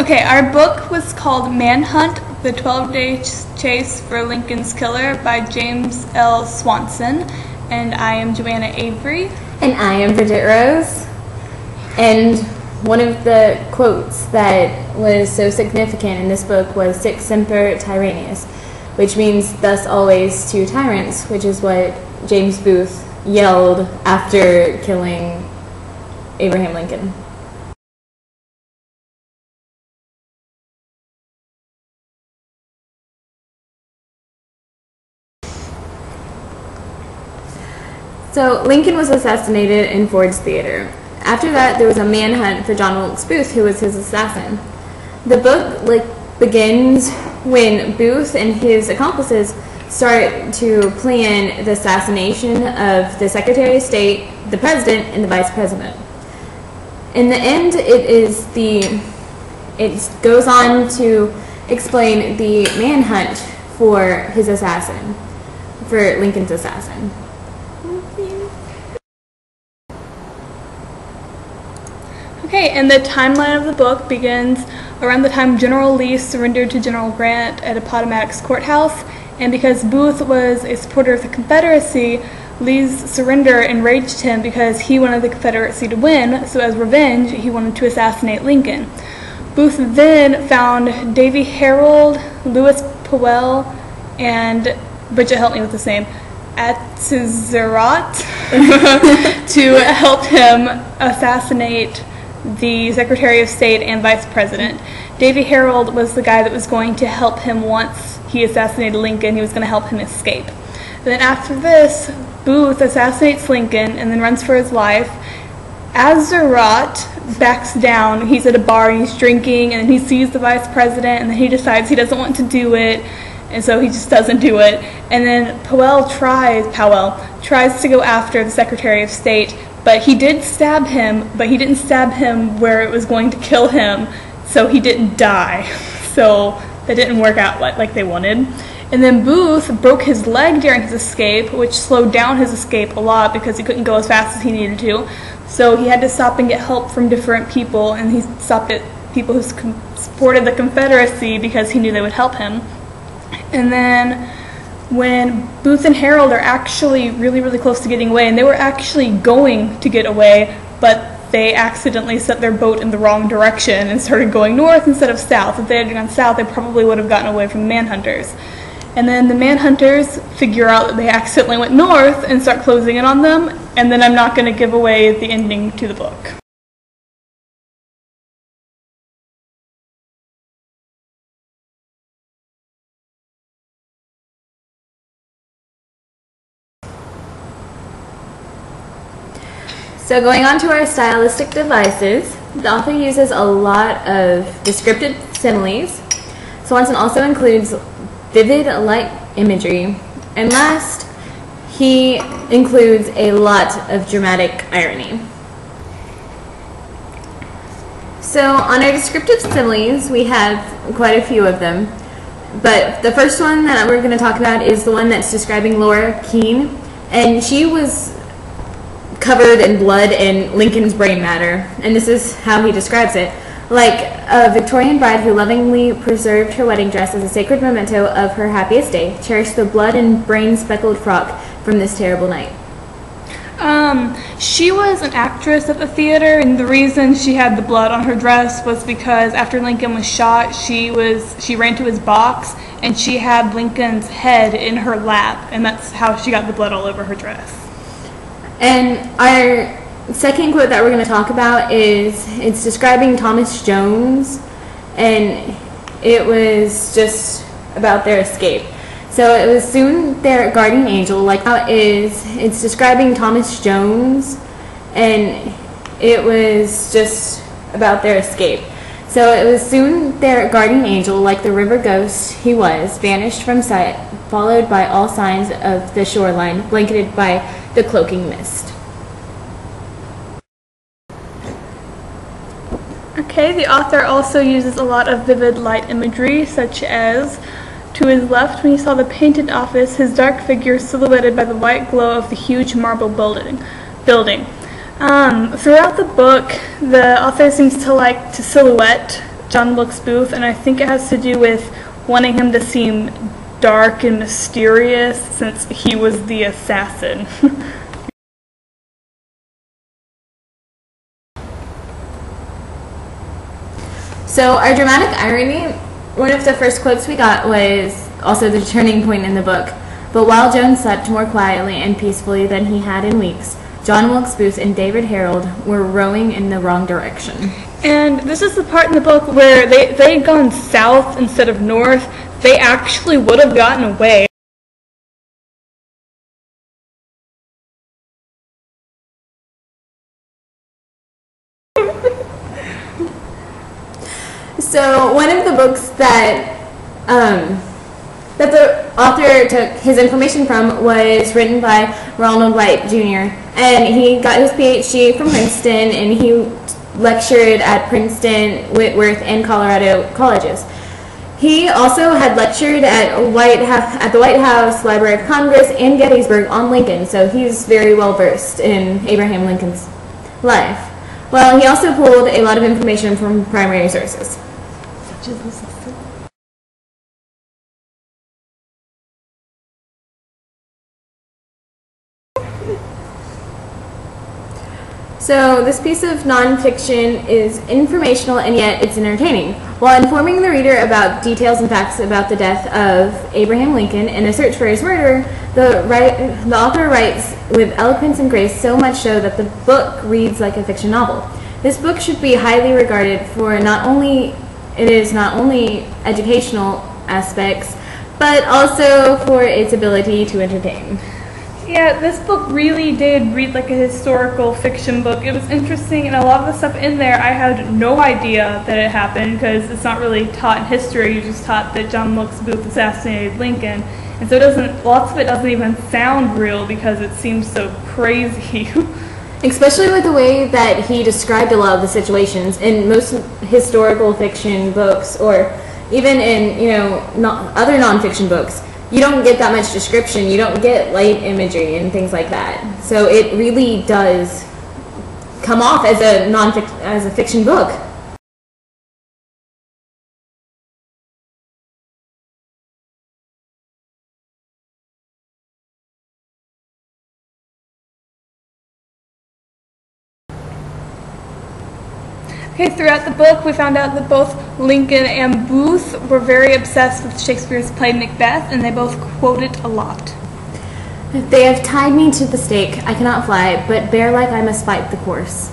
Okay, our book was called Manhunt, The 12-Day Chase for Lincoln's Killer by James L. Swanson, and I am Joanna Avery. And I am Bridget Rose. And one of the quotes that was so significant in this book was Sic Semper Tyrannius, which means thus always to tyrants, which is what James Booth yelled after killing Abraham Lincoln. So Lincoln was assassinated in Ford's Theater. After that, there was a manhunt for John Wilkes Booth, who was his assassin. The book begins when Booth and his accomplices start to plan the assassination of the Secretary of State, the President, and the Vice President. In the end, it goes on to explain the manhunt for his assassin, for Lincoln's assassin. Okay, and the timeline of the book begins around the time General Lee surrendered to General Grant at Appomattox Courthouse, and because Booth was a supporter of the Confederacy, Lee's surrender enraged him because he wanted the Confederacy to win, so as revenge, he wanted to assassinate Lincoln. Booth then found Davy Harold, Lewis Powell, and, Bridget, help me with this name, Atzerodt, to help him assassinate the Secretary of State and Vice President. Davy Harold was the guy that was going to help him once he assassinated Lincoln. He was going to help him escape. Then after this, Booth assassinates Lincoln and then runs for his life. Atzerodt backs down. He's at a bar and he's drinking, and then he sees the Vice President, and then he decides he doesn't want to do it, and so he just doesn't do it. And then Powell tries to go after the Secretary of State, but he did stab him, but he didn't stab him where it was going to kill him, so he didn't die. So that didn't work out like they wanted. And then Booth broke his leg during his escape, which slowed down his escape a lot because he couldn't go as fast as he needed to. So he had to stop and get help from different people, and he stopped at people who supported the Confederacy because he knew they would help him. And then when Booth and Harold are actually really close to getting away, and they were actually going to get away, but they accidentally set their boat in the wrong direction and started going north instead of south. If they had gone south, they probably would have gotten away from the manhunters. And then the manhunters figure out that they accidentally went north and start closing in on them, and then I'm not going to give away the ending to the book. So going on to our stylistic devices, the author uses a lot of descriptive similes. Swanson also includes vivid light imagery. And last, he includes a lot of dramatic irony. So on our descriptive similes, we have quite a few of them. But the first one that we're going to talk about is the one that's describing Laura Keene. And she was covered in blood and Lincoln's brain matter, and this is how he describes it: like a Victorian bride who lovingly preserved her wedding dress as a sacred memento of her happiest day, cherished the blood and brain speckled frock from this terrible night. She was an actress at the theater, and the reason she had the blood on her dress was because after Lincoln was shot, she ran to his box and she had Lincoln's head in her lap, and that's how she got the blood all over her dress. And our second quote that we're going to talk about it's describing Thomas Jones, and it was just about their escape. So it was soon their guardian angel, it's describing Thomas Jones, and it was just about their escape. So it was soon their guardian angel, like the river ghost he was, vanished from sight, followed by all signs of the shoreline, blanketed by the cloaking mist. Okay, the author also uses a lot of vivid light imagery, such as, to his left, when he saw the painted office, his dark figure silhouetted by the white glow of the huge marble building. Throughout the book, the author seems to like to silhouette John Wilkes Booth, and I think it has to do with wanting him to seem dark and mysterious since he was the assassin. So our dramatic irony, one of the first quotes we got was also the turning point in the book. But while Jones slept more quietly and peacefully than he had in weeks, John Wilkes Booth and David Harold were rowing in the wrong direction. And this is the part in the book where they had gone south instead of north. They actually would have gotten away. So one of the books that the author took his information from was written by Ronald White Jr. And he got his PhD from Princeton, and he lectured at Princeton, Whitworth, and Colorado colleges. He also had lectured at the White House, Library of Congress, and Gettysburg on Lincoln, so he's very well versed in Abraham Lincoln's life. Well, he also pulled a lot of information from primary sources. So this piece of nonfiction is informational, and yet it's entertaining. While informing the reader about details and facts about the death of Abraham Lincoln and a search for his murderer, the author writes with eloquence and grace, so much so that the book reads like a fiction novel. This book should be highly regarded for not only educational aspects, but also for its ability to entertain. Yeah, this book really did read like a historical fiction book. It was interesting, and a lot of the stuff in there I had no idea that it happened because it's not really taught in history. You're just taught that John Wilkes Booth assassinated Lincoln, and so lots of it doesn't even sound real because it seems so crazy. Especially with the way that he described a lot of the situations in most historical fiction books, or even in other nonfiction books. You don't get that much description. You don't get light imagery and things like that. So it really does come off as a fiction book. Okay, throughout the book, we found out that both Lincoln and Booth were very obsessed with Shakespeare's play Macbeth, and they both quote it a lot. They have tied me to the stake. I cannot fly, but bear like I must fight the course.